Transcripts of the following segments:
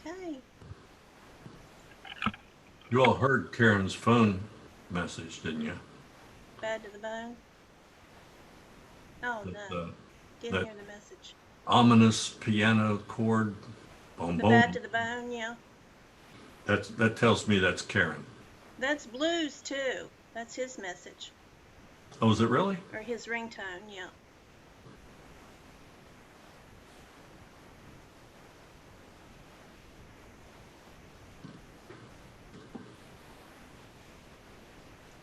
Okay. You all heard Karen's phone message, didn't you? Bad to the bone. Oh, That, no. Didn't that hear the message. ominous piano chord, boom, The bad boom. to the bone, yeah. That tells me that's Karen. That's blues, too. That's his message. Oh, is it really? Or his ringtone, yeah.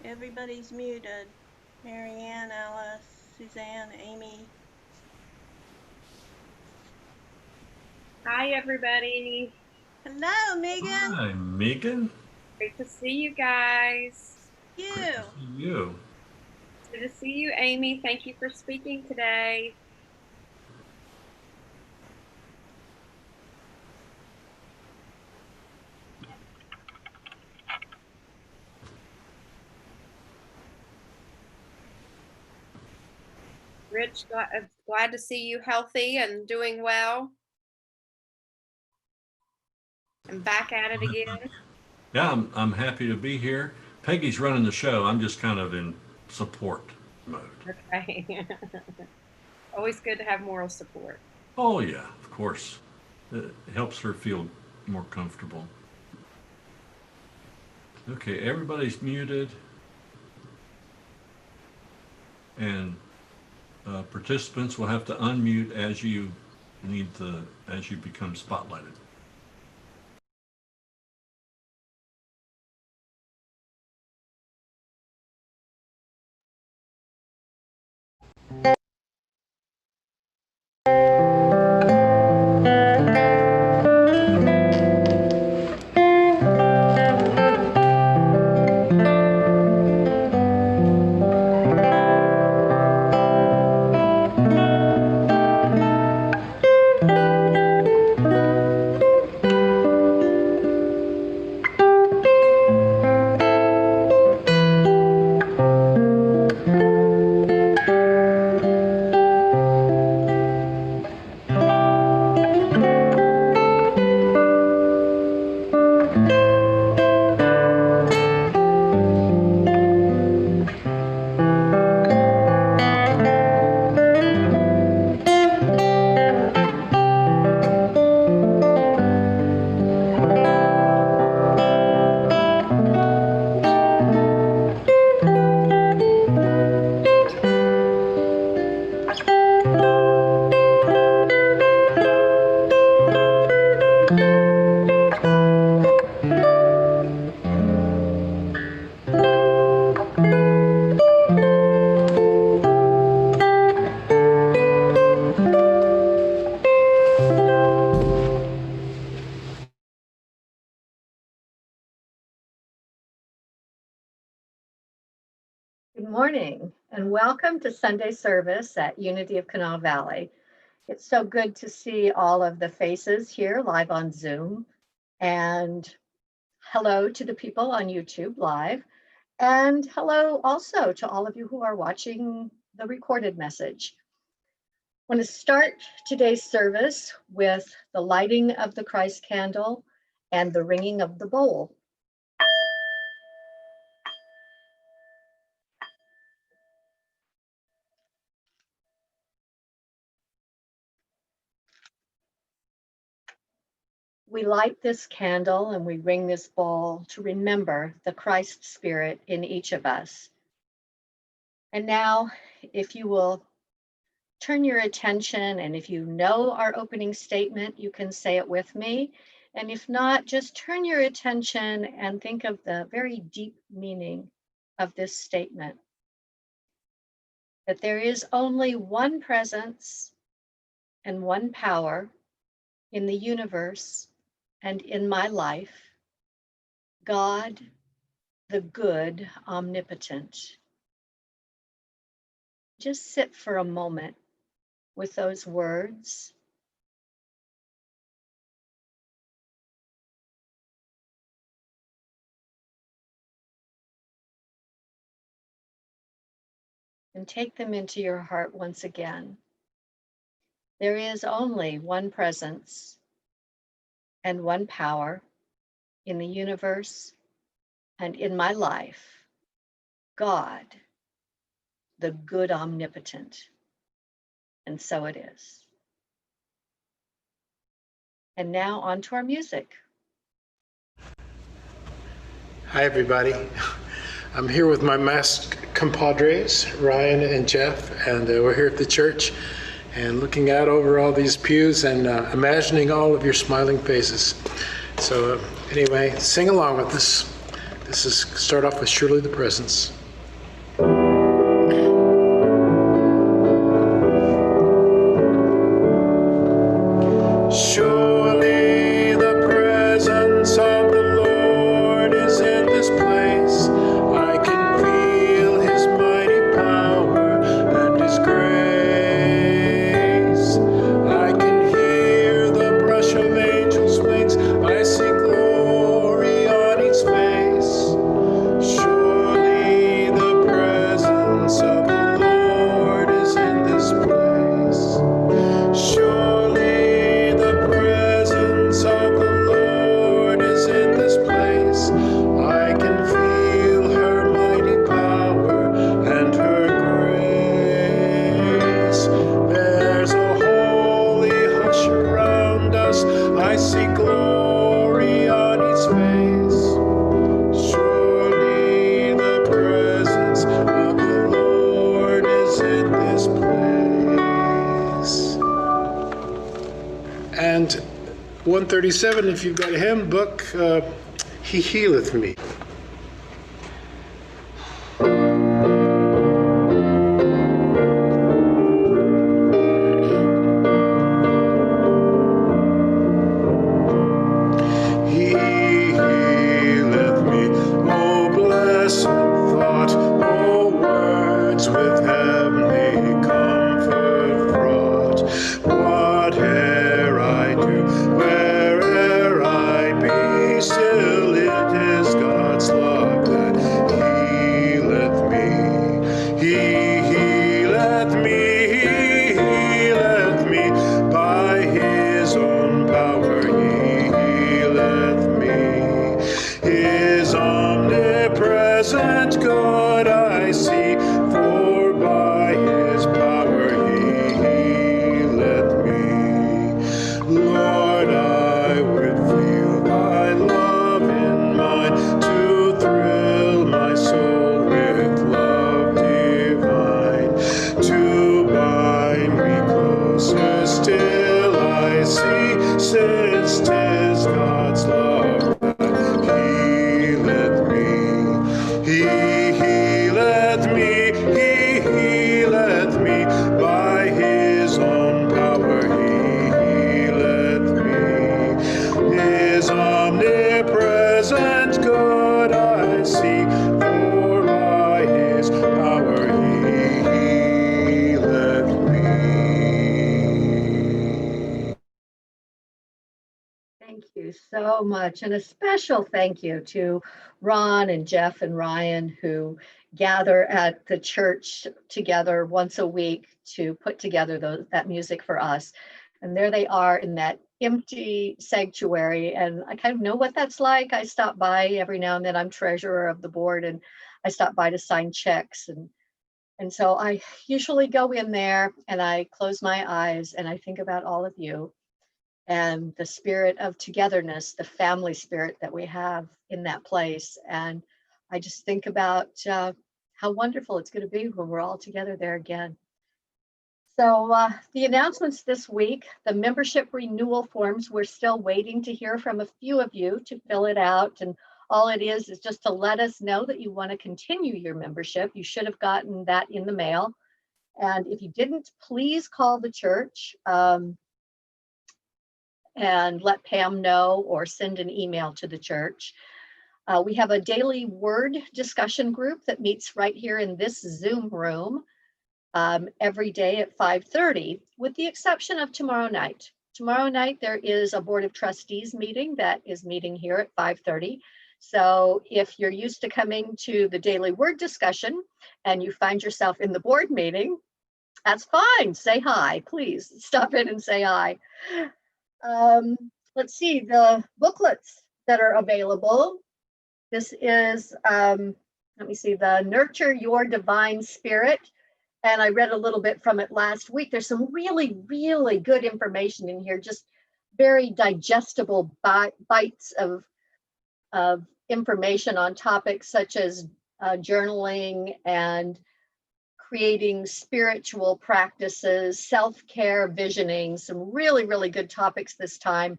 Everybody's muted. Marianne, Alice, Suzanne, Amy. Hi, everybody. Hello, Megan. Hi, Megan. Great to see you guys. Great to You. see you. Good to see you, Amy. Thank you for speaking today. Rich, glad to see you healthy and doing well. I'm back at it again. Yeah, I'm happy to be here. Peggy's running the show. I'm just kind of in support mode. Okay. Always good to have moral support. Oh, yeah, of course. It helps her feel more comfortable. Okay, everybody's muted, and participants will have to unmute as you as you become spotlighted. Good morning and welcome to Sunday service at Unity of Kanawha Valley. It's so good to see all of the faces here live on Zoom, and hello to the people on YouTube live, and hello also to all of you who are watching the recorded message. I want to start today's service with the lighting of the Christ candle and the ringing of the bowl. We light this candle and we ring this bowl to remember the Christ spirit in each of us. And now, if you will turn your attention, and if you know our opening statement, you can say it with me. And if not, just turn your attention and think of the very deep meaning of this statement. That there is only one presence and one power in the universe and in my life, God, the good, omnipotent. Just sit for a moment with those words. And take them into your heart once again. There is only one presence and one power in the universe and in my life, God, the good omnipotent. And so it is. And now on to our music. Hi, everybody. I'm here with my masked compadres, Ryan and Jeff, and we're here at the church and looking out over all these pews and imagining all of your smiling faces. So anyway, sing along with us. This is start off with Surely the Presence. Surely the presence of the Lord is in this place. I can feel his mighty power and his grace. I can hear the brush of angels' wings. I see glory on each face. Surely the presence of the Lord is in this place. Surely the presence of the Lord is in this place. I can feel her mighty power and her grace. There's a holy hush around us. I see glory on each face. Surely the presence of the Lord is in this place. And 137, if you've got a hymn book, He Healeth Me. He healeth me, oh blessed thought, oh words with heavenly comfort fraught. Whate'er I do, where'er I be, still it is God's love that healeth me. He healeth me, he healeth me, by his own power he healeth me. His omnipresent good I see, for by his power he healeth me. Lord, I would feel thy love in mine, to thrill my soul with love divine, to bind me closer still I see, since 'tis God's love that healeth me. He healeth me, he healeth me, by his own power he healeth me. His omnipresent good I see, for by his power he healeth me. Thank you so much. And a special thank you to Ron and Jeff and Ryan, who gather at the church together once a week to put together that music for us. And there they are in that empty sanctuary. And I kind of know what that's like. I stop by every now and then. I'm treasurer of the board, and I stop by to sign checks. And so I usually go in there and I close my eyes and I think about all of you and the spirit of togetherness, the family spirit that we have in that place. And I just think about how wonderful it's going to be when we're all together there again. So the announcements this week, the membership renewal forms, we're still waiting to hear from a few of you to fill it out. And all it is just to let us know that you want to continue your membership. You should have gotten that in the mail. And if you didn't, please call the church and let Pam know, or send an email to the church. We have a daily word discussion group that meets right here in this Zoom room every day at 5:30, with the exception of tomorrow night. Tomorrow night, there is a Board of Trustees meeting that is meeting here at 5:30. So if you're used to coming to the daily word discussion and you find yourself in the board meeting, that's fine. Say hi, please stop in and say hi. let's see, the booklets that are available. This is, let me see, the Nurture Your Divine Spirit. And I read a little bit from it last week. There's some really, really good information in here, just very digestible bites of information on topics such as journaling and creating spiritual practices, self-care, visioning, some really, really good topics this time.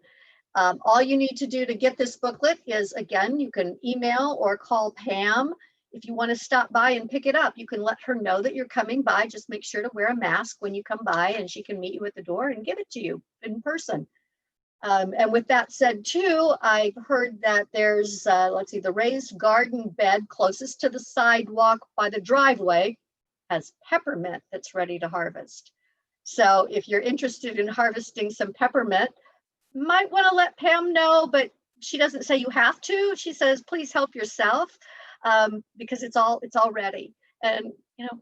All you need to do to get this booklet is, again, you can email or call Pam. If you want to stop by and pick it up, you can let her know that you're coming by. Just make sure to wear a mask when you come by, and she can meet you at the door and give it to you in person. And with that said, too, I've heard that there's, let's see, the raised garden bed closest to the sidewalk by the driveway has peppermint that's ready to harvest. So if you're interested in harvesting some peppermint, might want to let Pam know, but she doesn't say you have to. She says, please help yourself, because it's all ready. And, you know,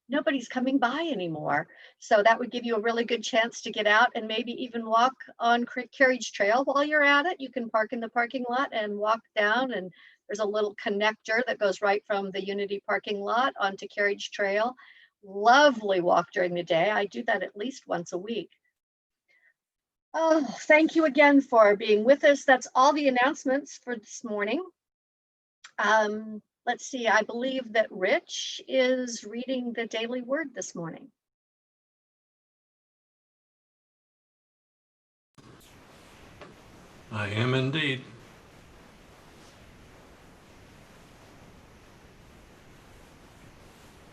nobody's coming by anymore. So that would give you a really good chance to get out and maybe even walk on Carriage Trail while you're at it. You can park in the parking lot and walk down, and there's a little connector that goes right from the Unity parking lot onto Carriage Trail. Lovely walk during the day. I do that at least once a week. Oh, thank you again for being with us. That's all the announcements for this morning. Let's see, I believe that Rich is reading the Daily Word this morning. I am indeed.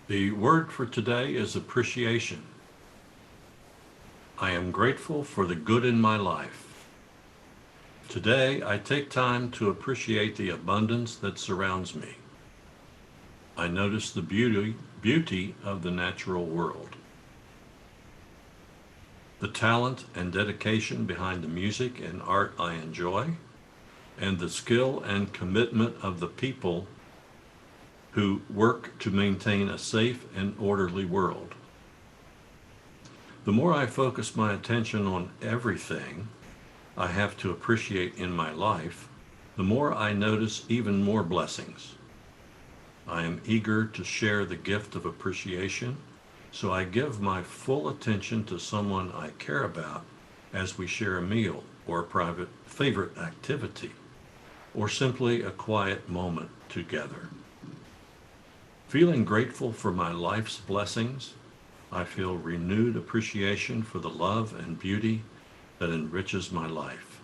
The word for today is appreciation. I am grateful for the good in my life. Today, I take time to appreciate the abundance that surrounds me. I notice the beauty of the natural world. The talent and dedication behind the music and art I enjoy, and the skill and commitment of the people who work to maintain a safe and orderly world. The more I focus my attention on everything I have to appreciate in my life, the more I notice even more blessings. I am eager to share the gift of appreciation, so I give my full attention to someone I care about as we share a meal or a private favorite activity, or simply a quiet moment together. Feeling grateful for my life's blessings, I feel renewed appreciation for the love and beauty that enriches my life.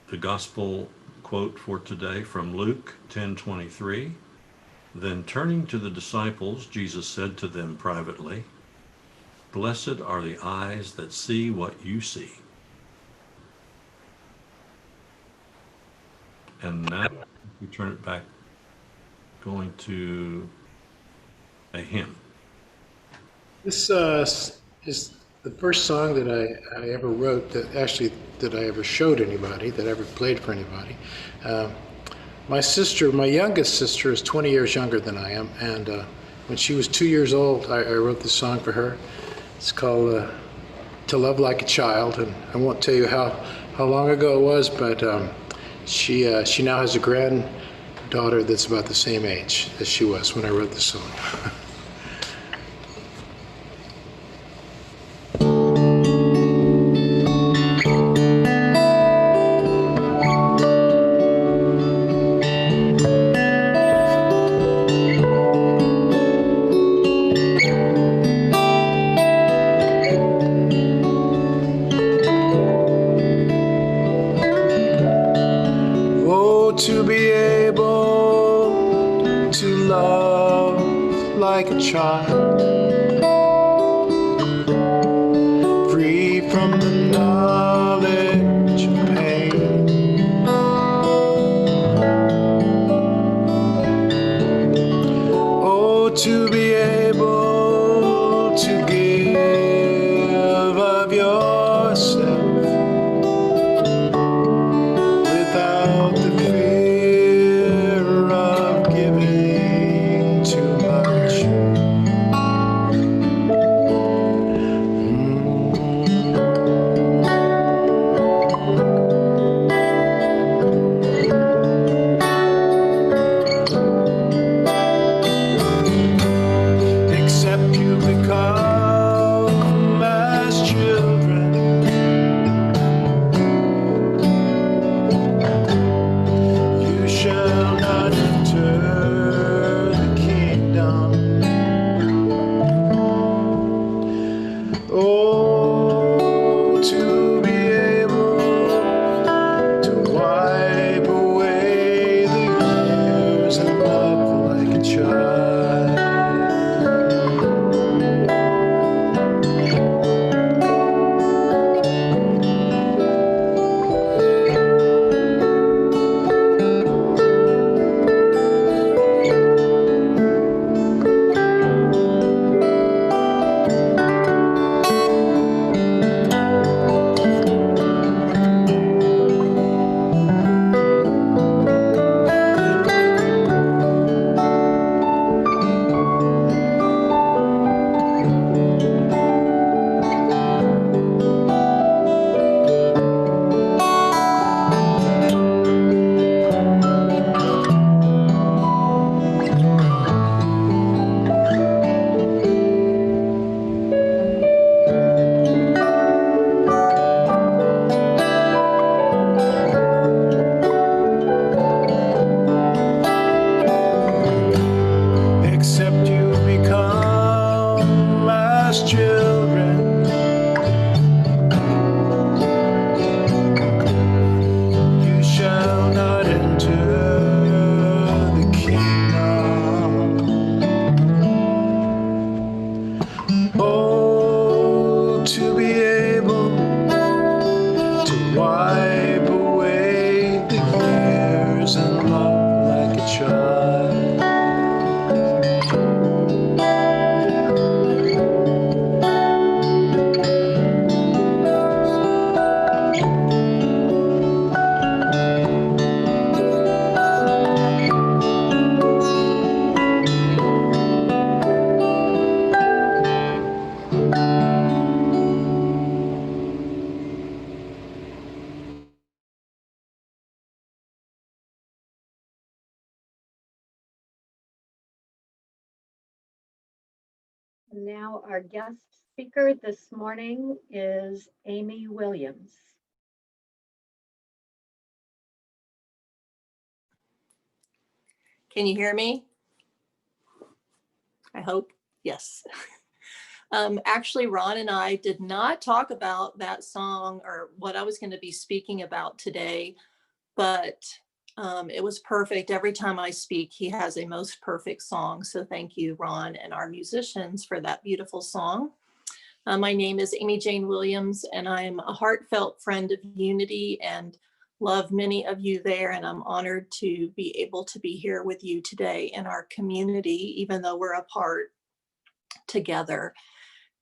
The gospel quote for today from Luke 10:23, then turning to the disciples, Jesus said to them privately, "Blessed are the eyes that see what you see." And now we turn it back, going to a hymn. This is the first song that I ever wrote, that I ever showed anybody, that I ever played for anybody. My youngest sister is 20 years younger than I am, and when she was 2 years old, I wrote this song for her. It's called To Love Like a Child, and I won't tell you how long ago it was, but she now has a granddaughter that's about the same age as she was when I wrote this song. To be able to love like a child, free from the knowledge of pain. Oh, to be able to give of yourself without the fear of giving too much. Now our guest speaker this morning is Amy Williams. Can you hear me? I hope, yes. Actually, Ron and I did not talk about that song or what I was going to be speaking about today, but it was perfect. Every time I speak, he has a most perfect song. So thank you, Ron, and our musicians for that beautiful song. My name is Amy Jane Williams, and I'm a heartfelt friend of Unity and love many of you there. And I'm honored to be able to be here with you today in our community, even though we're apart together.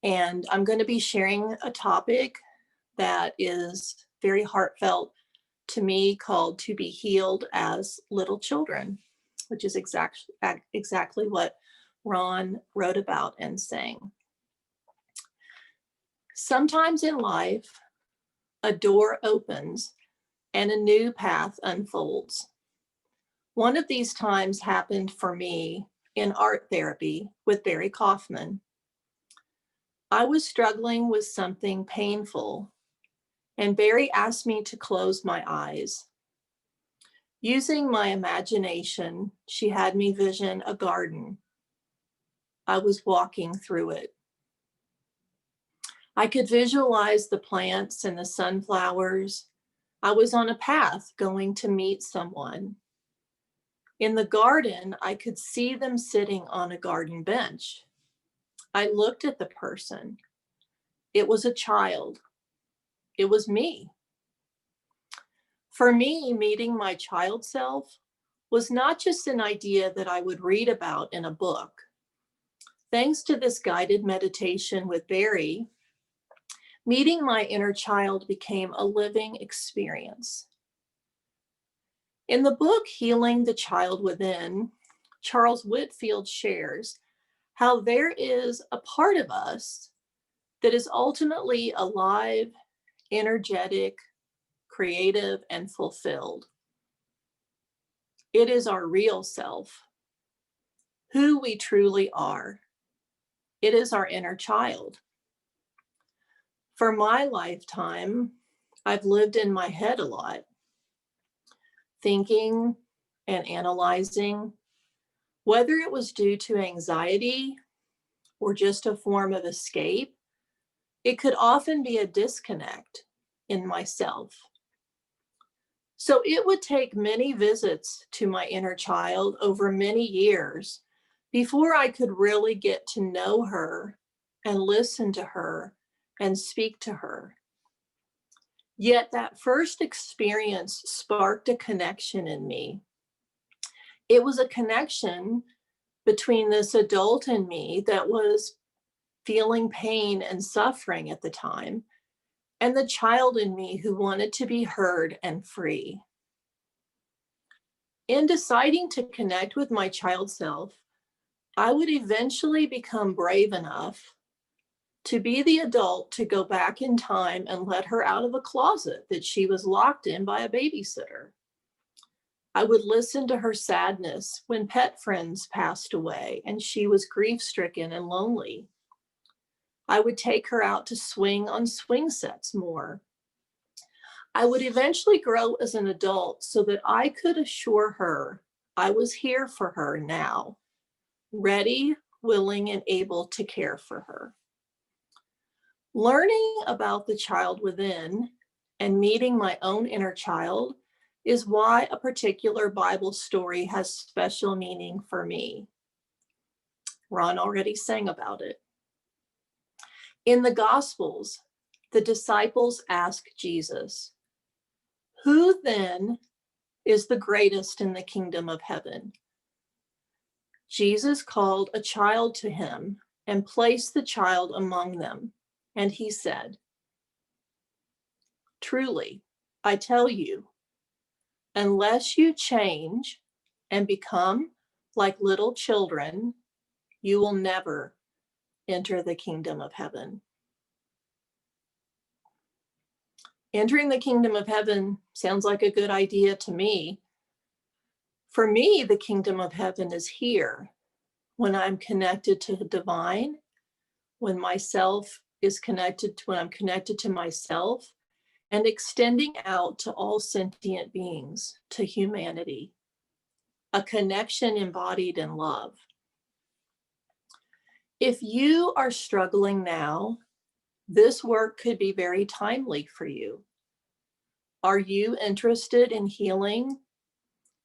And I'm going to be sharing a topic that is very heartfelt to me, called To Be Healed as Little Children, which is exactly what Ron wrote about and sang. Sometimes in life, a door opens and a new path unfolds. One of these times happened for me in art therapy with Barry Kaufman. I was struggling with something painful, and Barry asked me to close my eyes. Using my imagination, she had me vision a garden. I was walking through it. I could visualize the plants and the sunflowers. I was on a path going to meet someone. In the garden, I could see them sitting on a garden bench. I looked at the person. It was a child. It was me. For me, meeting my child self was not just an idea that I would read about in a book. Thanks to this guided meditation with Barry, meeting my inner child became a living experience. In the book, Healing the Child Within, Charles Whitfield shares how there is a part of us that is ultimately alive, energetic, creative, and fulfilled. It is our real self, who we truly are. It is our inner child. For my lifetime, I've lived in my head a lot, thinking and analyzing, whether it was due to anxiety or just a form of escape. It could often be a disconnect in myself. So it would take many visits to my inner child over many years before I could really get to know her and listen to her and speak to her. Yet that first experience sparked a connection in me. It was a connection between this adult in me that was feeling pain and suffering at the time, and the child in me who wanted to be heard and free. In deciding to connect with my child self, I would eventually become brave enough to be the adult to go back in time and let her out of a closet that she was locked in by a babysitter. I would listen to her sadness when pet friends passed away and she was grief-stricken and lonely. I would take her out to swing on swing sets more. I would eventually grow as an adult so that I could assure her I was here for her now, ready, willing, and able to care for her. Learning about the child within and meeting my own inner child is why a particular Bible story has special meaning for me. Ron already sang about it. In the Gospels, the disciples ask Jesus, "Who then is the greatest in the kingdom of heaven?" Jesus called a child to him and placed the child among them. And he said, "Truly, I tell you, unless you change and become like little children, you will never enter the kingdom of heaven." Entering the kingdom of heaven sounds like a good idea to me. For me, the kingdom of heaven is here when I'm connected to the divine when myself is connected to, when I'm connected to myself, and extending out to all sentient beings, to humanity, a connection embodied in love. If you are struggling now, this work could be very timely for you. Are you interested in healing,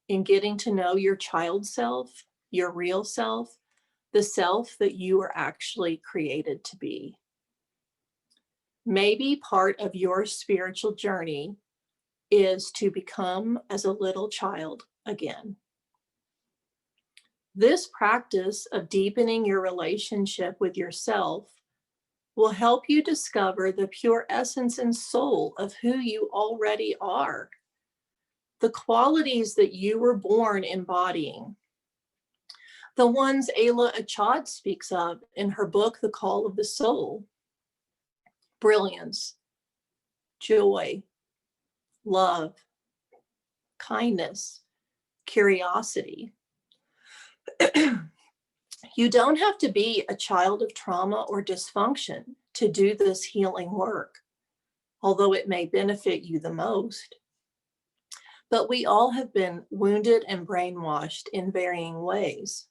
in getting to know your child self, your real self, the self that you were actually created to be? Maybe part of your spiritual journey is to become as a little child again. This practice of deepening your relationship with yourself will help you discover the pure essence and soul of who you already are, the qualities that you were born embodying, the ones Ayla Achad speaks of in her book, The Call of the Soul: brilliance, joy, love, kindness, curiosity. You don't have to be a child of trauma or dysfunction to do this healing work, although it may benefit you the most. But we all have been wounded and brainwashed in varying ways.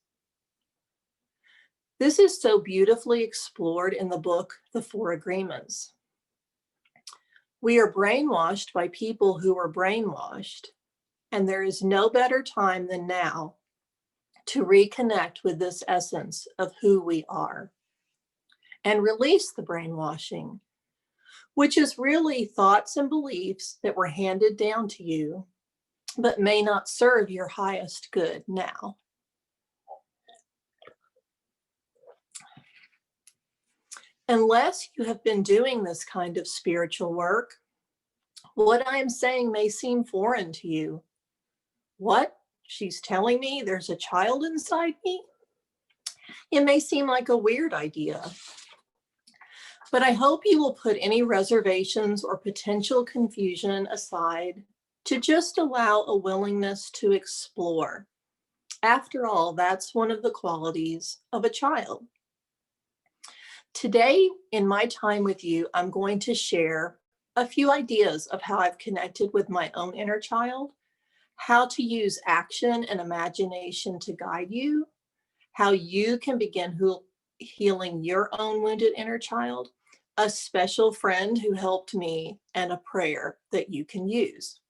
This is so beautifully explored in the book, The Four Agreements. We are brainwashed by people who are brainwashed, and there is no better time than now to reconnect with this essence of who we are and release the brainwashing, which is really thoughts and beliefs that were handed down to you, but may not serve your highest good now. Unless you have been doing this kind of spiritual work, what I am saying may seem foreign to you. What? She's telling me there's a child inside me? It may seem like a weird idea, but I hope you will put any reservations or potential confusion aside to just allow a willingness to explore. After all, that's one of the qualities of a child. Today, in my time with you, I'm going to share a few ideas of how I've connected with my own inner child, how to use action and imagination to guide you, how you can begin healing your own wounded inner child, a special friend who helped me, and a prayer that you can use.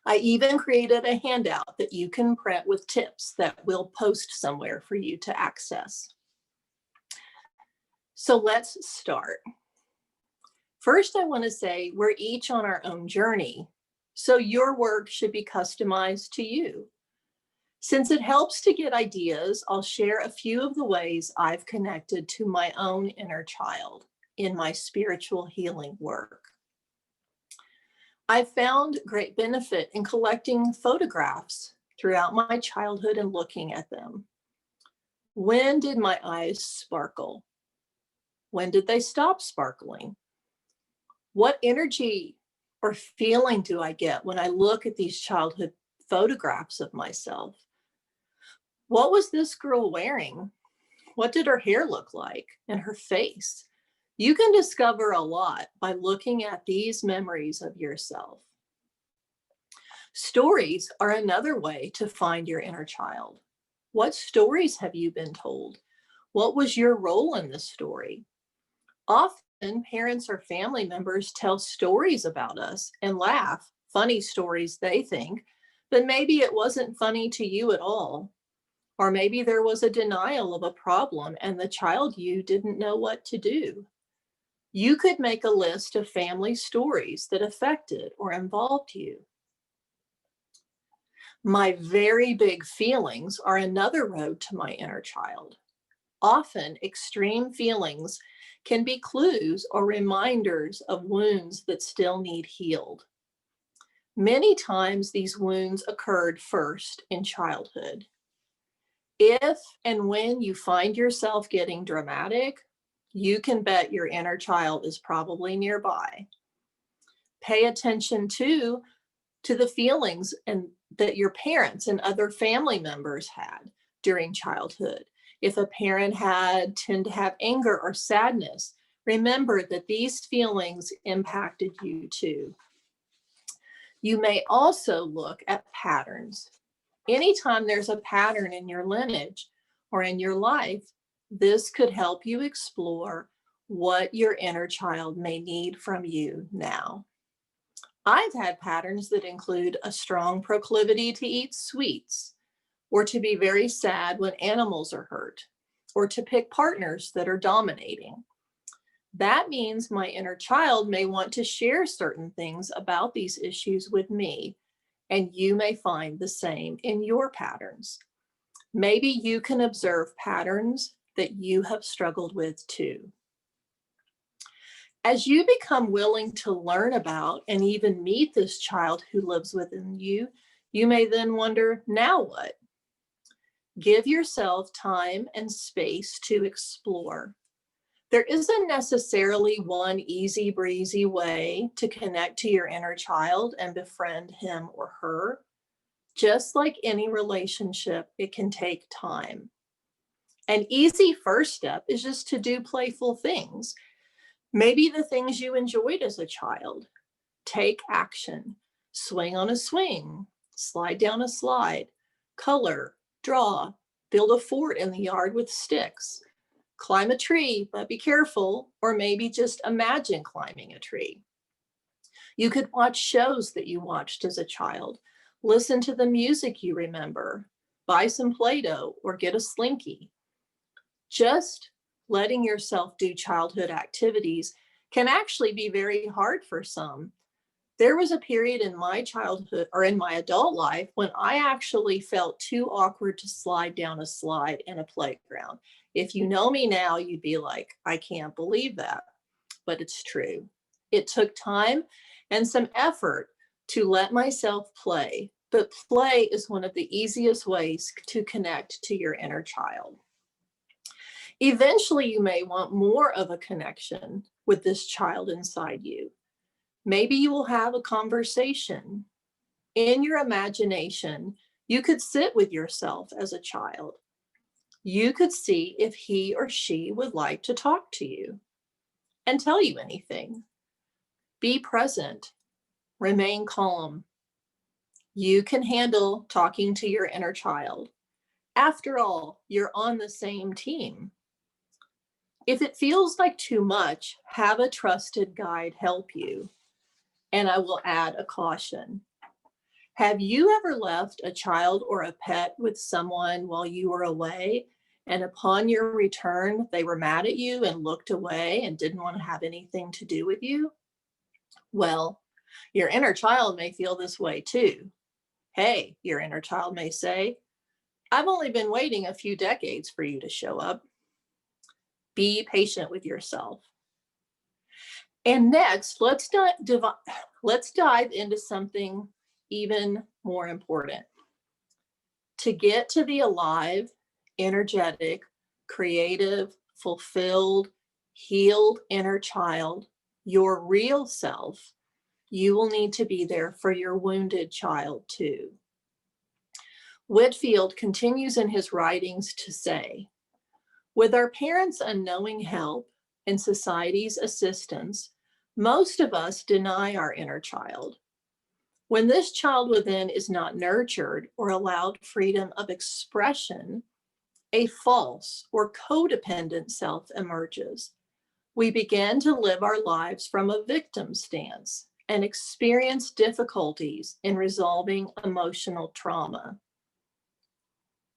I even created a handout that you can print with tips that we'll post somewhere for you to access. So let's start. First, I want to say we're each on our own journey, so your work should be customized to you. Since it helps to get ideas, I'll share a few of the ways I've connected to my own inner child in my spiritual healing work. I found great benefit in collecting photographs throughout my childhood and looking at them. When did my eyes sparkle? When did they stop sparkling? What energy or feeling do I get when I look at these childhood photographs of myself? What was this girl wearing? What did her hair look like and her face? You can discover a lot by looking at these memories of yourself. Stories are another way to find your inner child. What stories have you been told? What was your role in the story? Often, parents or family members tell stories about us and laugh, funny stories they think, but maybe it wasn't funny to you at all. Or maybe there was a denial of a problem and the child you didn't know what to do. You could make a list of family stories that affected or involved you. My very big feelings are another road to my inner child. Often, extreme feelings can be clues or reminders of wounds that still need healed. Many times, these wounds occurred first in childhood. If and when you find yourself getting dramatic, you can bet your inner child is probably nearby. Pay attention to the feelings that your parents and other family members had during childhood. If a parent tend to have anger or sadness, remember that these feelings impacted you too. You may also look at patterns. Anytime there's a pattern in your lineage or in your life, this could help you explore what your inner child may need from you now. I've had patterns that include a strong proclivity to eat sweets, or to be very sad when animals are hurt, or to pick partners that are dominating. That means my inner child may want to share certain things about these issues with me, and you may find the same in your patterns. Maybe you can observe patterns that you have struggled with too. As you become willing to learn about and even meet this child who lives within you, you may then wonder, now what? Give yourself time and space to explore. There isn't necessarily one easy breezy way to connect to your inner child and befriend him or her. Just like any relationship, it can take time. An easy first step is just to do playful things. Maybe the things you enjoyed as a child. Take action, swing on a swing, slide down a slide, color, draw, build a fort in the yard with sticks, climb a tree, but be careful, or maybe just imagine climbing a tree. You could watch shows that you watched as a child, listen to the music you remember, buy some Play-Doh, or get a Slinky. Just letting yourself do childhood activities can actually be very hard for some. There was a period in my childhood or in my adult life when I actually felt too awkward to slide down a slide in a playground. If you know me now, you'd be like, I can't believe that, but it's true. It took time and some effort to let myself play, but play is one of the easiest ways to connect to your inner child. Eventually, you may want more of a connection with this child inside you. Maybe you will have a conversation. In your imagination, you could sit with yourself as a child. You could see if he or she would like to talk to you and tell you anything. Be present. Remain calm. You can handle talking to your inner child. After all, you're on the same team. If it feels like too much, have a trusted guide help you. And I will add a caution. Have you ever left a child or a pet with someone while you were away, and upon your return, they were mad at you and looked away and didn't want to have anything to do with you? Well, your inner child may feel this way too. Hey, your inner child may say, I've only been waiting a few decades for you to show up. Be patient with yourself. And next, let's dive into something even more important. To get to the alive, energetic, creative, fulfilled, healed inner child, your real self, you will need to be there for your wounded child too. Whitfield continues in his writings to say, with our parents' unknowing help and society's assistance, most of us deny our inner child. When this child within is not nurtured or allowed freedom of expression, a false or codependent self emerges. We begin to live our lives from a victim stance and experience difficulties in resolving emotional trauma.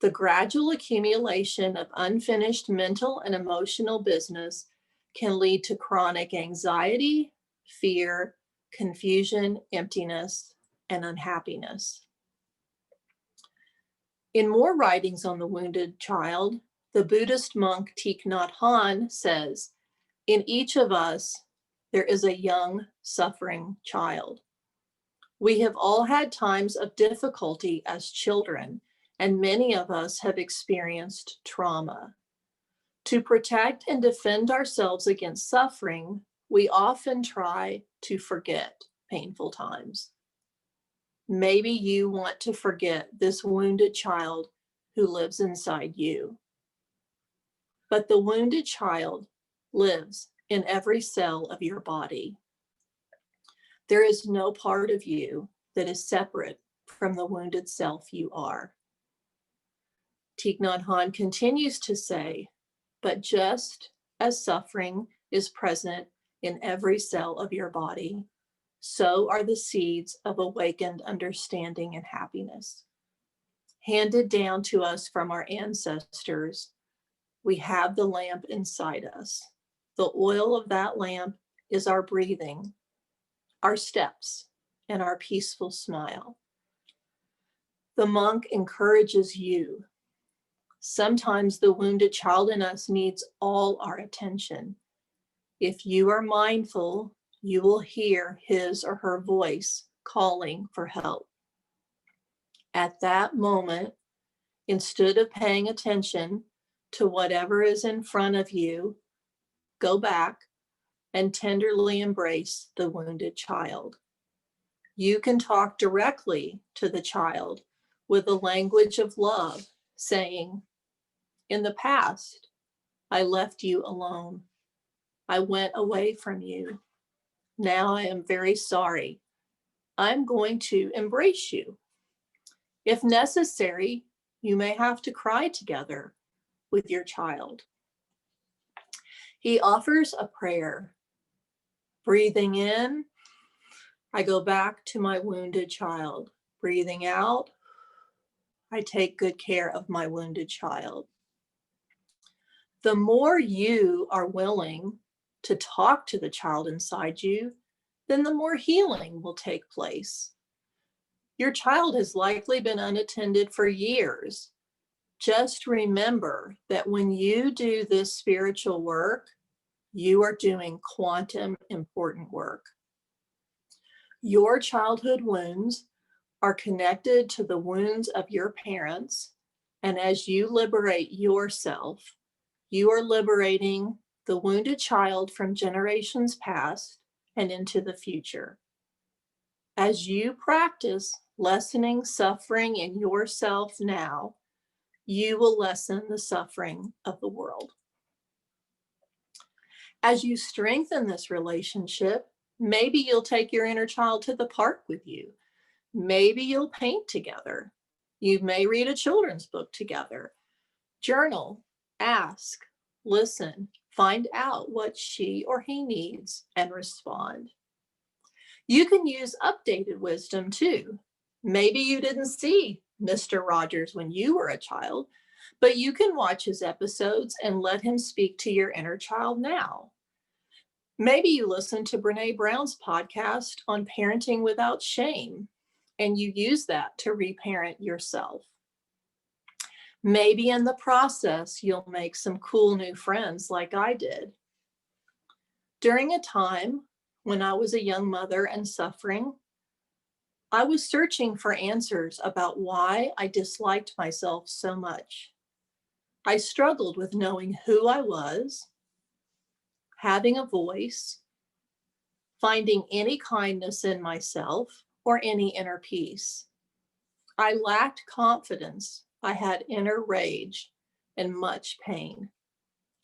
The gradual accumulation of unfinished mental and emotional business can lead to chronic anxiety, fear, confusion, emptiness, and unhappiness. In more writings on the wounded child, the Buddhist monk Thich Nhat Hanh says, in each of us, there is a young, suffering child. We have all had times of difficulty as children, and many of us have experienced trauma. To protect and defend ourselves against suffering, we often try to forget painful times. Maybe you want to forget this wounded child who lives inside you. but the wounded child lives in every cell of your body. There is no part of you that is separate from the wounded self you are. Thich Nhat Hanh continues to say, but just as suffering is present in every cell of your body, so are the seeds of awakened understanding and happiness. Handed down to us from our ancestors, we have the lamp inside us. The oil of that lamp is our breathing, our steps, and our peaceful smile. The monk encourages you. Sometimes the wounded child in us needs all our attention. If you are mindful, you will hear his or her voice calling for help. At that moment, instead of paying attention to whatever is in front of you, go back and tenderly embrace the wounded child. You can talk directly to the child with the language of love, saying, in the past, I left you alone. I went away from you. Now I am very sorry. I'm going to embrace you. If necessary, you may have to cry together with your child. He offers a prayer. Breathing in, I go back to my wounded child. Breathing out, I take good care of my wounded child. The more you are willing to talk to the child inside you, then the more healing will take place. Your child has likely been unattended for years. Just remember that when you do this spiritual work, you are doing quantum important work. Your childhood wounds are connected to the wounds of your parents, and as you liberate yourself, you are liberating the wounded child from generations past and into the future. As you practice lessening suffering in yourself now, you will lessen the suffering of the world. As you strengthen this relationship, maybe you'll take your inner child to the park with you. Maybe you'll paint together. You may read a children's book together. Journal, ask, listen, find out what she or he needs and respond. You can use updated wisdom too. Maybe you didn't see Mr. Rogers when you were a child, but you can watch his episodes and let him speak to your inner child now. Maybe you listen to Brene Brown's podcast on parenting without shame, and you use that to reparent yourself. Maybe in the process, you'll make some cool new friends like I did. During a time when I was a young mother and suffering, I was searching for answers about why I disliked myself so much. I struggled with knowing who I was, having a voice, finding any kindness in myself or any inner peace. I lacked confidence. I had inner rage and much pain.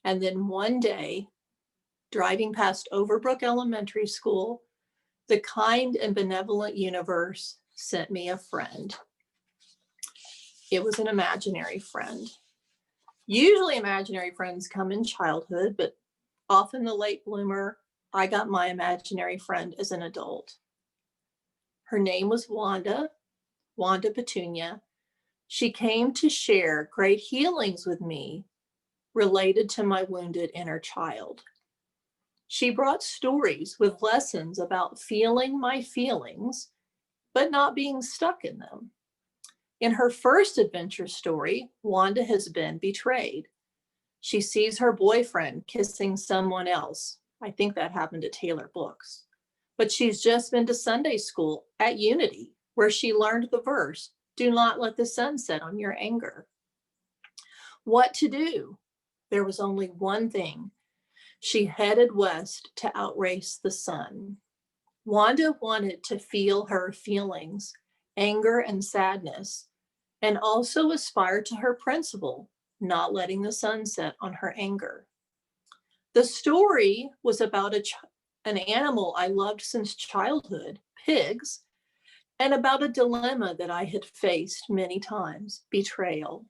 And then one day, driving past Overbrook Elementary School, the kind and benevolent universe sent me a friend. It was an imaginary friend. Usually imaginary friends come in childhood, but often the late bloomer, I got my imaginary friend as an adult. Her name was Wanda Petunia. She came to share great healings with me related to my wounded inner child. She brought stories with lessons about feeling my feelings, but not being stuck in them. In her first adventure story, Wanda has been betrayed. She sees her boyfriend kissing someone else. I think that happened to Taylor Books. But she's just been to Sunday school at Unity, where she learned the verse, "Do not let the sun set on your anger." What to do? There was only one thing. She headed west to outrace the sun. Wanda wanted to feel her feelings, anger and sadness, and also aspire to her principal, not letting the sun set on her anger. The story was about an animal I loved since childhood, pigs, and about a dilemma that I had faced many times, betrayal.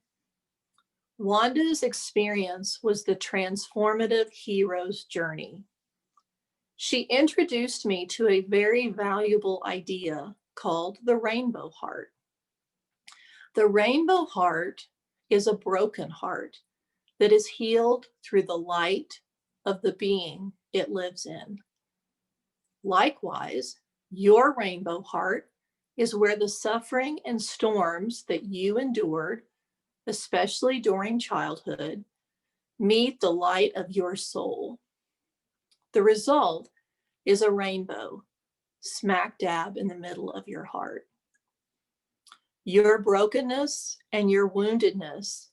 Wanda's experience was the transformative hero's journey. She introduced me to a very valuable idea called the rainbow heart. The rainbow heart is a broken heart that is healed through the light of the being it lives in. Likewise, your rainbow heart is where the suffering and storms that you endured, especially during childhood, meet the light of your soul. The result is a rainbow smack dab in the middle of your heart. Your brokenness and your woundedness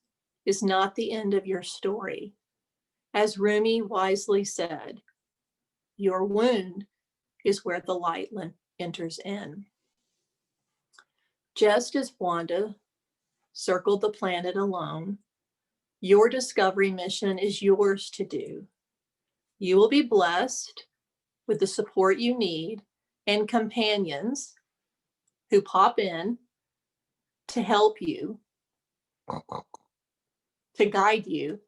is not the end of your story. As Rumi wisely said, your wound is where the light enters in. Just as Wanda circled the planet alone, your discovery mission is yours to do. You will be blessed with the support you need and companions who pop in to help you, to guide you.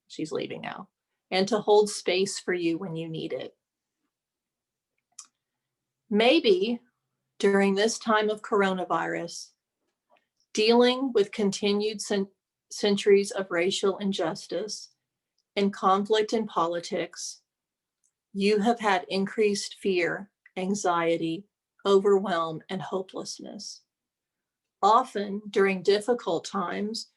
She's leaving now, and to hold space for you when you need it. Maybe during this time of coronavirus, dealing with continued centuries of racial injustice and conflict in politics, you have had increased fear, anxiety, overwhelm, and hopelessness. Often during difficult times,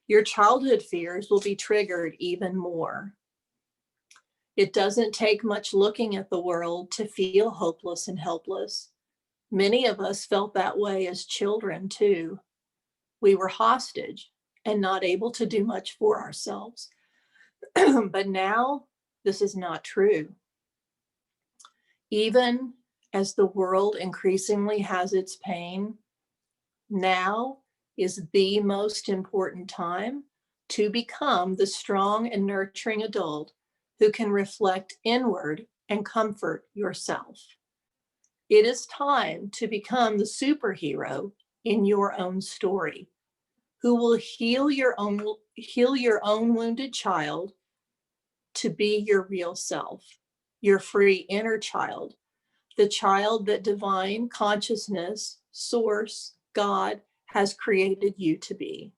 your childhood fears will be triggered even more. It doesn't take much looking at the world to feel hopeless and helpless. Many of us felt that way as children too. We were hostage and not able to do much for ourselves. But now this is not true. Even as the world increasingly has its pain, now is the most important time to become the strong and nurturing adult who can reflect inward and comfort yourself. It is time to become the superhero in your own story, who will heal your own wounded child to be your real self, your free inner child, the child that divine consciousness, source, God has created you to be.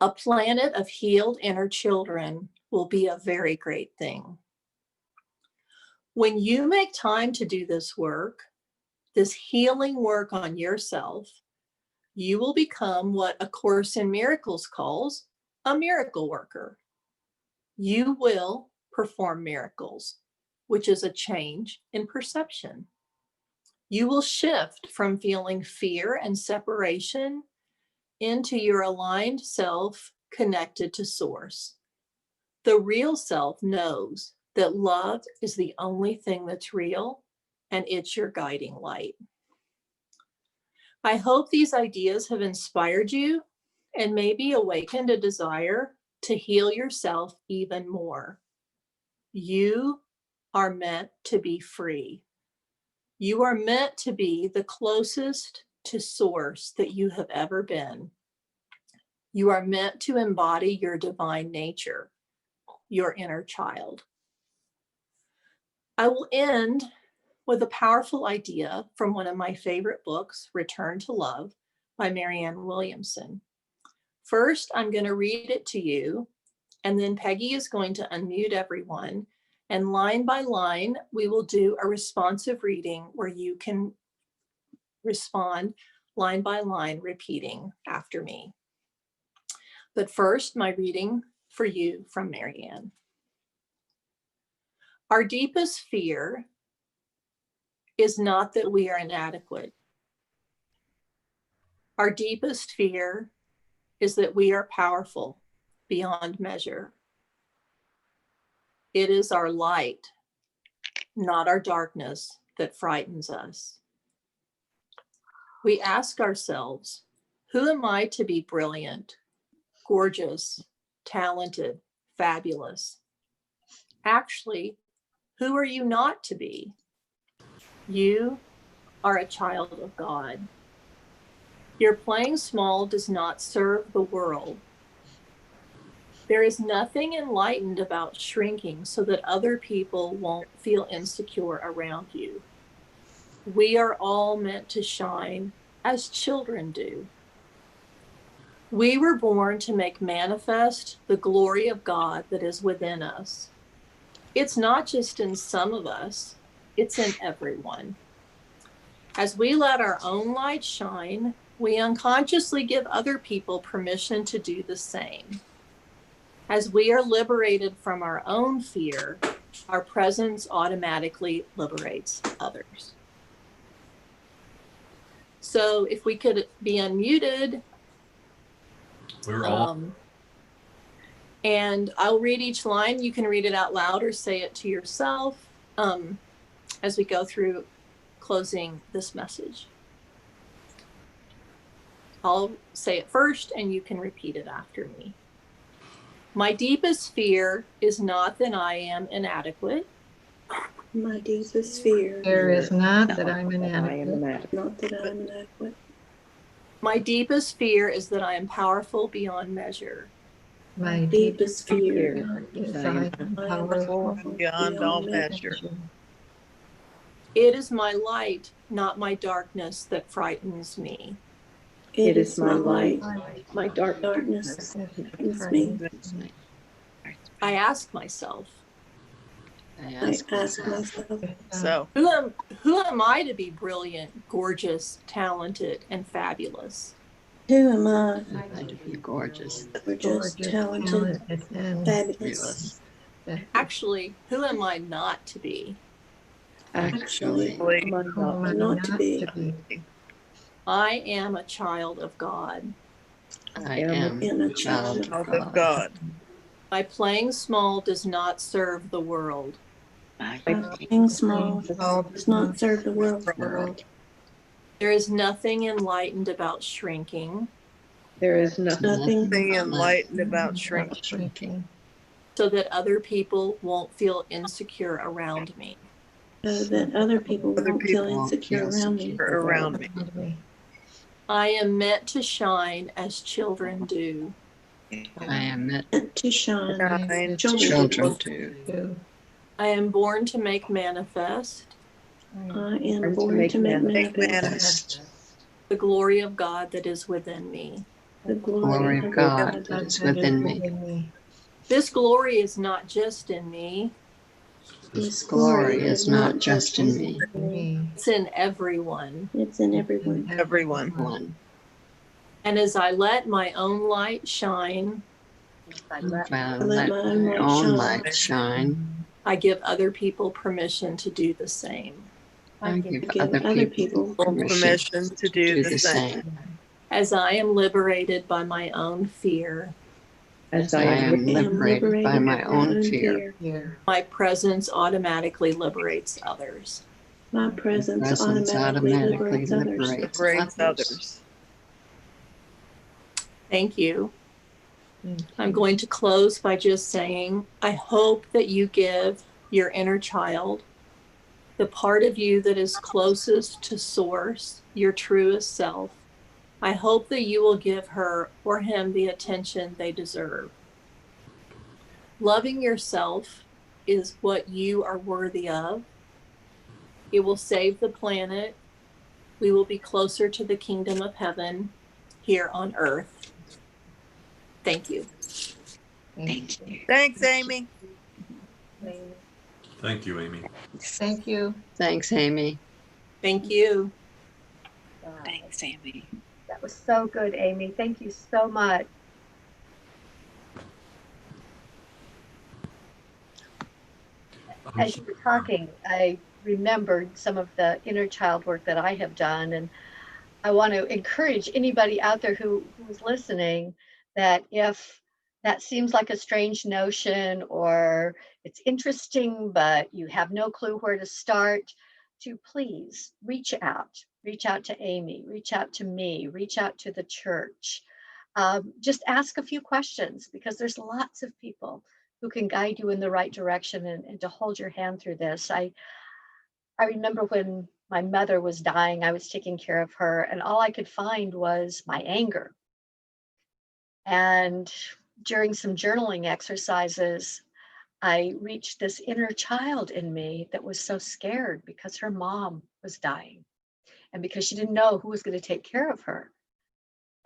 A planet of healed inner children will be a very great thing. When you make time to do this work, this healing work on yourself, you will become what A Course in Miracles calls a miracle worker. You will perform miracles, which is a change in perception. You will shift from feeling fear and separation into your aligned self connected to source. The real self knows that love is the only thing that's real, and it's your guiding light. I hope these ideas have inspired you and maybe awakened a desire to heal yourself even more. You are meant to be free. You are meant to be the closest to source that you have ever been. You are meant to embody your divine nature, your inner child. I will end with a powerful idea from one of my favorite books, Return to Love by Marianne Williamson. First, I'm going to read it to you, and then Peggy is going to unmute everyone. And line by line, we will do a responsive reading where you can respond line by line, repeating after me. But first, my reading for you from Marianne. Our deepest fear is not that we are inadequate. Our deepest fear is that we are powerful beyond measure. It is our light, not our darkness, that frightens us. We ask ourselves, who am I to be brilliant, gorgeous, talented, fabulous. Actually, who are you not to be? You are a child of God. Your playing small does not serve the world. There is nothing enlightened about shrinking so that other people won't feel insecure around you. We are all meant to shine as children do. We were born to make manifest the glory of God that is within us. It's not just in some of us, it's in everyone. As we let our own light shine, we unconsciously give other people permission to do the same. As we are liberated from our own fear, our presence automatically liberates others. So if we could be unmuted, We're all and I'll read each line. You can read it out loud or say it to yourself as we go through closing this message. I'll say it first and you can repeat it after me. My deepest fear is not that I am inadequate. My deepest fear Fear is not that I'm inadequate. not that I'm inadequate. My deepest fear is that I am powerful beyond measure. My deepest fear is I am powerful Beyond all measure. It is my light, not my darkness, that frightens me. It is my light. My darkness frightens me. I ask myself, I ask myself, So, who am I to be brilliant, gorgeous, talented, and fabulous? who am I? To be gorgeous. Gorgeous, talented, and fabulous. Actually, who am I not to be? Actually, not to be. I am a child of God. I am a child of God. My playing small does not serve the world. Being small does not serve the world. There is nothing enlightened about shrinking, There is nothing being enlightened about shrinking. so that other people won't feel insecure around me. so that other people won't feel insecure around me. I am meant to shine as children do. I am meant To shine, children to. I am born to make manifest I am born to make manifest the glory of God that is within me. the Glory of God that is within me. This glory is not just in me, This glory is not just in me. it's in everyone. It's in everyone. Everyone. One. And as I let my own light shine, Let my own light shine. I give other people permission to do the same. I give other people permission to do the same. same. As I am liberated by my own fear, As I am liberated by my own fear. my presence automatically liberates others. My presence Presence automatically liberates others. Liberates others. Thank you. I'm going to close by just saying, I hope that you give your inner child, the part of you that is closest to source, your truest self. I hope that you will give her or him the attention they deserve. Loving yourself is what you are worthy of. It will save the planet. We will be closer to the kingdom of heaven here on earth. Thank you. Thank you. Thanks, Amy. Thank you, Amy. Thank you. Thanks, Amy. Thank you. Thanks, Amy. That was so good, Amy. Thank you so much. As you were talking, I remembered some of the inner child work that I have done, and I want to encourage anybody out there who's listening that if that seems like a strange notion or it's interesting, but you have no clue where to start, to please reach out to Amy, reach out to me, reach out to the church. just ask a few questions, because there's lots of people who can guide you in the right direction and to hold your hand through this. I remember when my mother was dying, I was taking care of her, and all I could find was my anger. And during some journaling exercises, I reached this inner child in me that was so scared because her mom was dying and because she didn't know who was going to take care of her.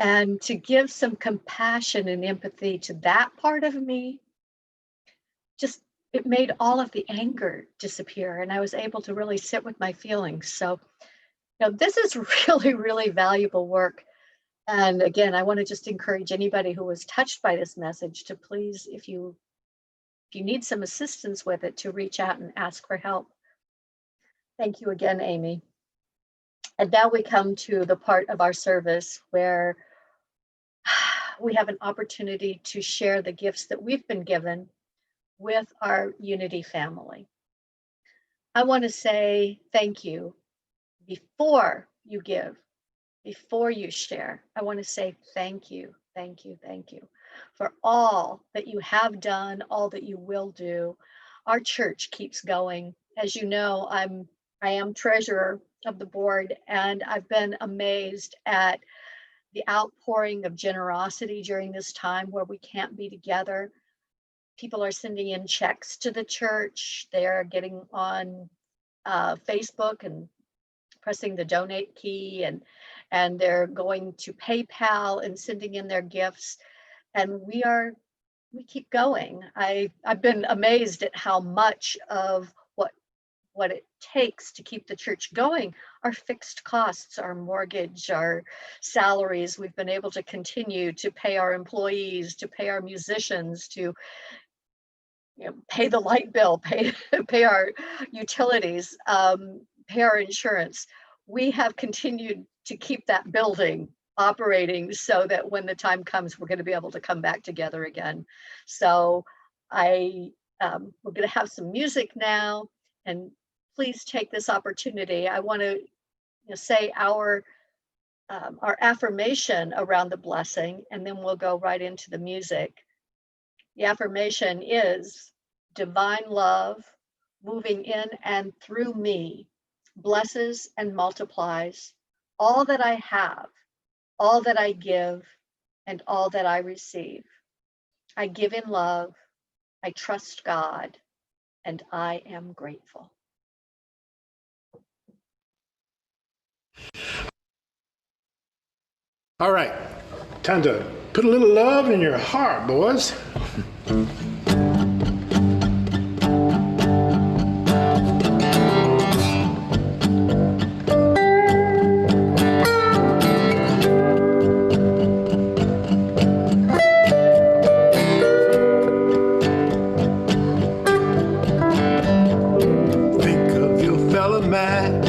And to give some compassion and empathy to that part of me, just it made all of the anger disappear, and I was able to really sit with my feelings. So, this is really, really valuable work. And again, I want to just encourage anybody who was touched by this message to please, if you need some assistance with it, to reach out and ask for help. Thank you again, Amy. And now we come to the part of our service where we have an opportunity to share the gifts that we've been given with our Unity family. I want to say thank you before you give, before you share. I want to say thank you, thank you, thank you for all that you have done, all that you will do. Our church keeps going. As you know, I am treasurer of the board, and I've been amazed at the outpouring of generosity during this time where we can't be together. People are sending in checks to the church. They're getting on Facebook and pressing the donate key, and they're going to PayPal and sending in their gifts. And we keep going. I've been amazed at how much of what it takes to keep the church going, our fixed costs, our mortgage, our salaries. We've been able to continue to pay our employees, to pay our musicians, to pay the light bill, pay our utilities, pay our insurance. We have continued to keep that building operating so that when the time comes, we're going to be able to come back together again. So we're going to have some music now, and please take this opportunity. I want to say our affirmation around the blessing, and then we'll go right into the music. The affirmation is: divine love moving in and through me blesses and multiplies all that I have, all that I give, and all that I receive. I give in love, I trust God, and I am grateful. All right, time to put a little love in your heart, boys. Think of your fellow man,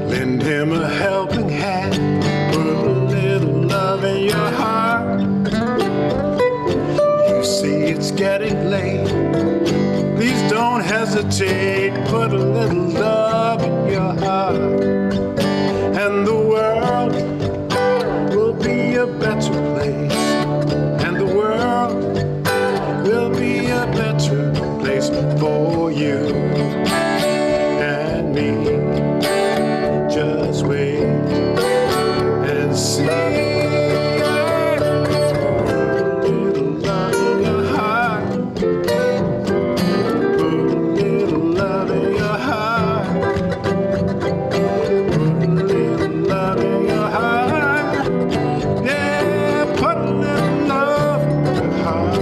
lend him a helping hand, put a little love in your heart. You see it's getting late, please don't hesitate, put a little love in your heart, and the world will be a better place, and the world will be a better place for you and me. Just wait and see. Put a little love in your heart. Put a little love in your heart. Put a little love in your heart. Yeah, put a little love in your heart.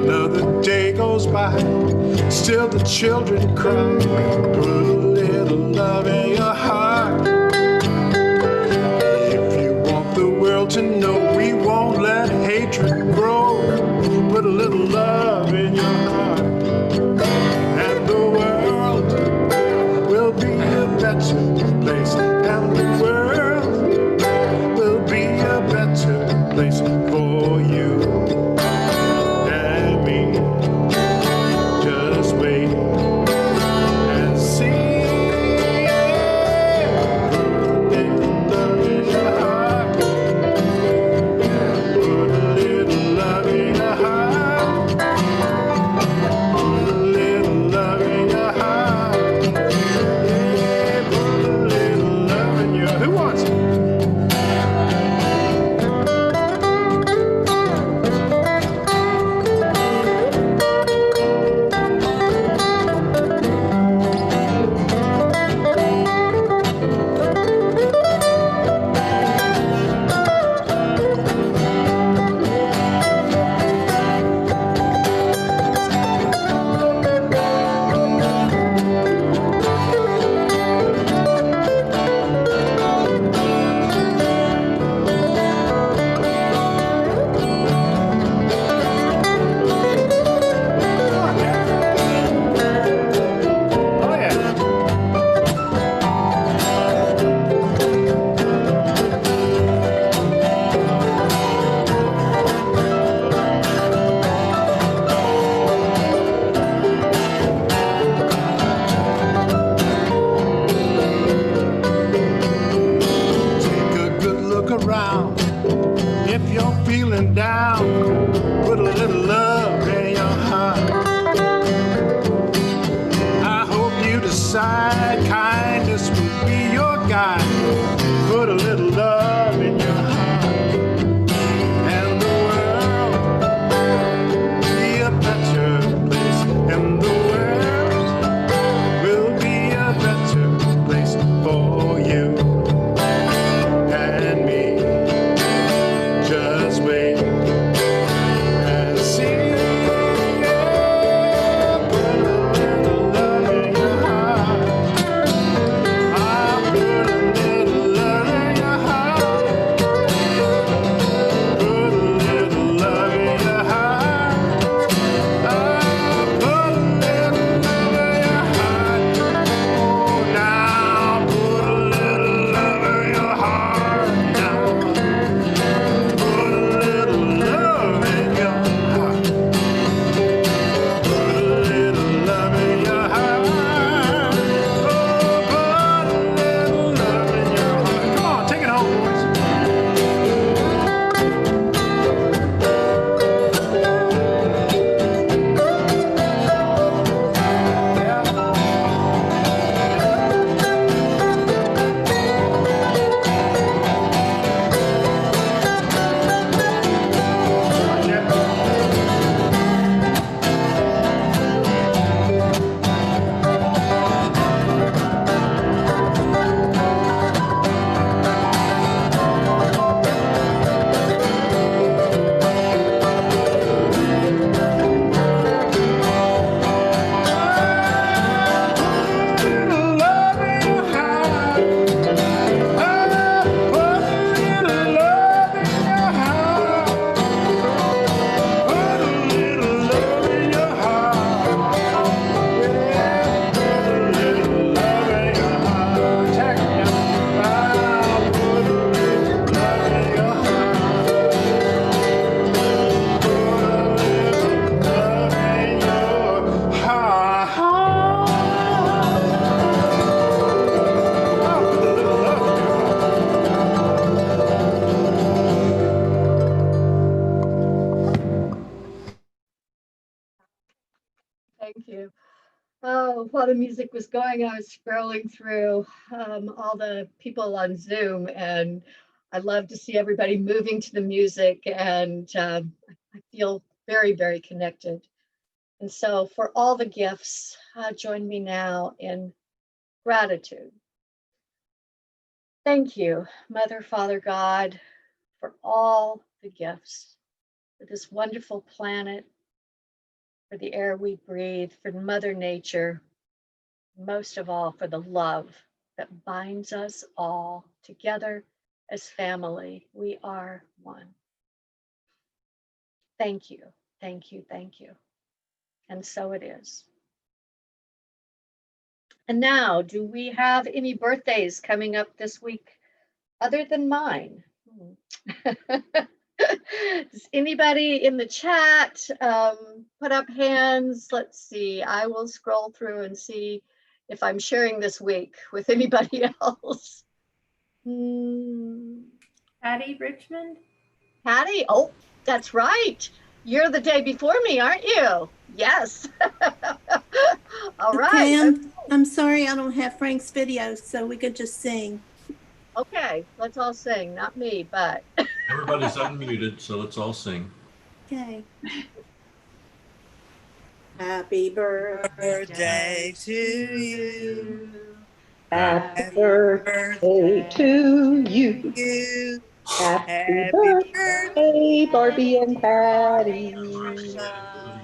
Another day goes by, still the children cry. Put a little love in your heart. If you want the world to know we won't let hatred grow, put a little love in your heart, and the world will be a better place, and the world will be a better place for you and me. Just wait Put a little love in your heart. I hope you decide kindness will be your guide. Put a little love in your heart, and the world will be a better place. And the world will be a better place for you and me. Just wait and see. Put a little love in your heart. I'll put a little love in your heart. Put a little love in your heart. I'll put a little love in your heart. Oh, now put a little love in your heart. Now put a little love in your heart. Put a little love in your heart. Oh, put a little love in your heart. Come on, take it home, boys. Little love in your heart. Oh, put a little love in your heart. Put a little love in your heart. Yeah, put a little love in your heart. Check it out. Put a little love in your heart. Put a little love in your heart. Put a little love in your heart. Thank you. Oh, while the music was going, I was scrolling through all the people on Zoom, and I love to see everybody moving to the music, and I feel very, very connected. And so, for all the gifts, join me now in gratitude. Thank you, Mother, Father, God, for all the gifts, for this wonderful planet, for the air we breathe, for Mother Nature, most of all for the love that binds us all together as family. We are one. Thank you, thank you, thank you. And so it is. And now, do we have any birthdays coming up this week other than mine? Does anybody in the chat put up hands? Let's see. I will scroll through and see if I'm sharing this week with anybody else. Patty Richmond? Patty? Oh, that's right. You're the day before me, aren't you? Yes. All right. Okay, I'm sorry I don't have Frank's video, so we could just sing. Okay, let's all sing. Not me, but. Everybody's unmuted, so let's all sing. Okay. Happy birthday to you. Happy birthday to you. Happy birthday, Barbie and Patty.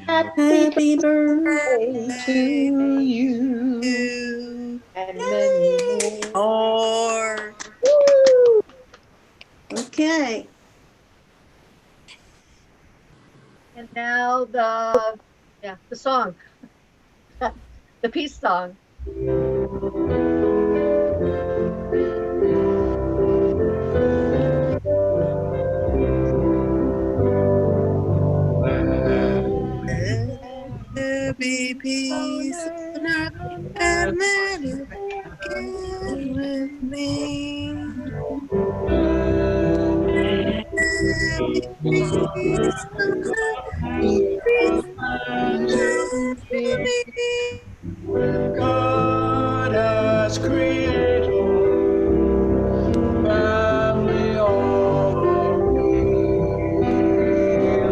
Happy birthday to you. And many more. Woo! Okay. And now the song, the peace song. There be peace on earth and let it begin with me. There be peace God as creator, family all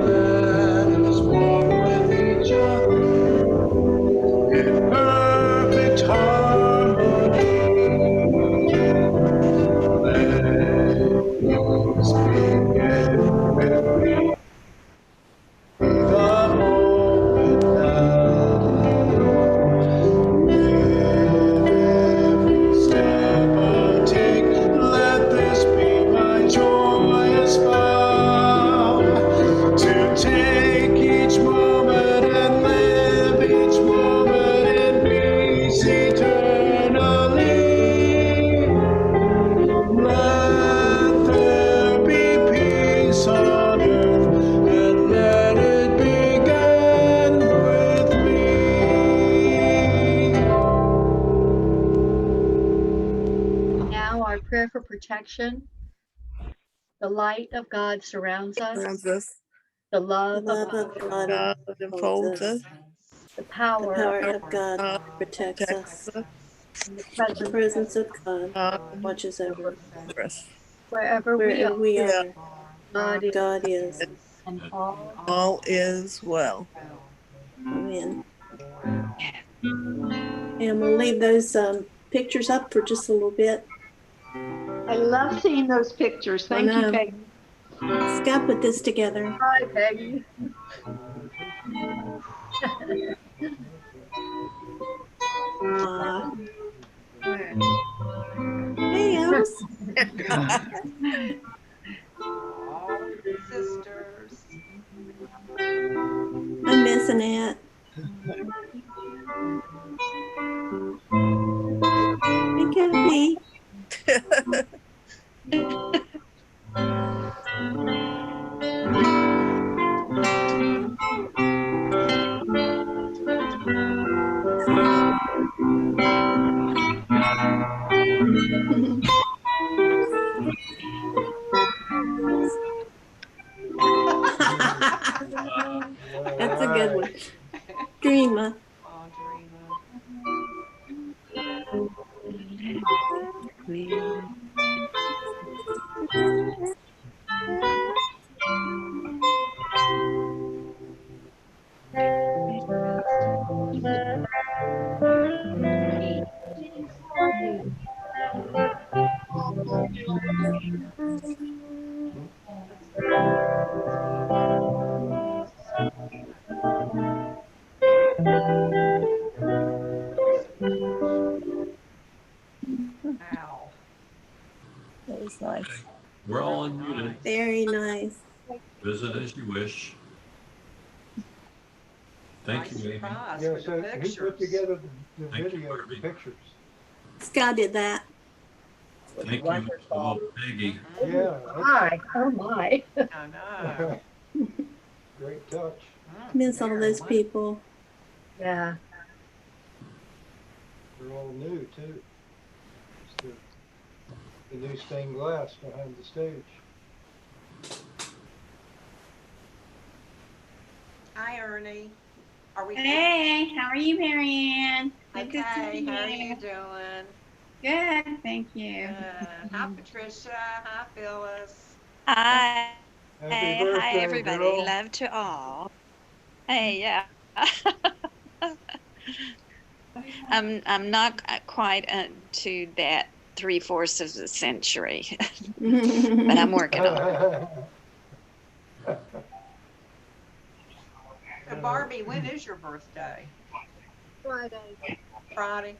let us walk with each other in perfect harmony. Let peace begin with me. The moment that every step I take, let this be my joyous vow, to take each moment and live each moment in peace eternally. Let there be peace on earth, and let it begin with me. Now our prayer for protection. The light of God surrounds us. Surrounds us. The The love of love of God, God God enfolds us. the the power of power God, of God God protects protects us. us. and the The presence presence of God God watches over us. over us. wherever we Wherever are. we Yeah, are, God is, God is. and all. all is well. Amen. And we'll leave those pictures up for just a little bit. I love seeing those pictures. I Thank you, know. Peggy. Scott put this together. Hi, Peggy. Aw. Hey, Alice. Sisters. I'm missing it. Hey, Kathy. That's a good one. Dreamer. Oh, Dreamer. Ow. That was nice. Okay. We're all unmuted. Very nice. Visit as you wish. Thank Nice you, Amy. surprise Yeah, for the so who put pictures. together the Thank you, video, the Barbie. pictures? Scott did that. Thank you, oh, Peggy. Yeah, Hi, oh my. I know. great touch. Miss all Very those wonderful. people. Yeah. They're all new too. It's the new stained glass behind the stage. Hi, Ernie. Are we Hey, how are you, Marianne? Good to okay? see How are you. you doing? Good, thank you. Good. Hi, Patricia. Hi, Phyllis. Hi, Happy hi birthday, everybody. girl. Love to all. Hey, yeah. I'm not quite to that 3/4 of the century, but I'm working on it. So, Barbie, when is your birthday? Friday. Friday.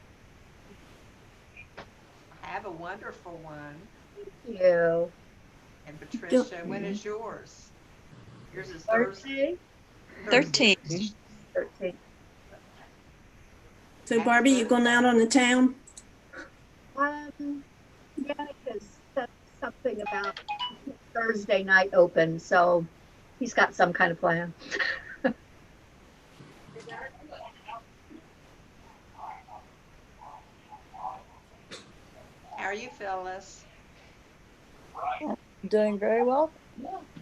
Have a wonderful one. You. And Patricia, when is yours? Yours is Thursday. 13. 13. 13th. 13. So, Happy Barbie, you going out on the town? Yeah, because that's something about Thursday night open, so he's got some kind of plan. How are you, Phyllis? Doing very well.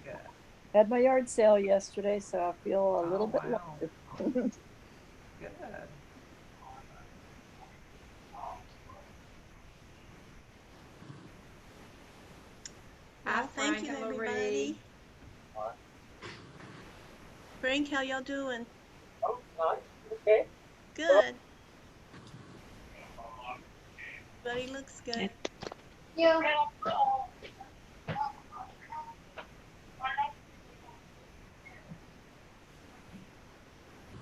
Good. Had my yard sale yesterday, so I feel a little bit wow. lighter. Good. Well, thank you, everybody. Frank, how y'all doing? Okay. Good. Everybody looks good. Yeah.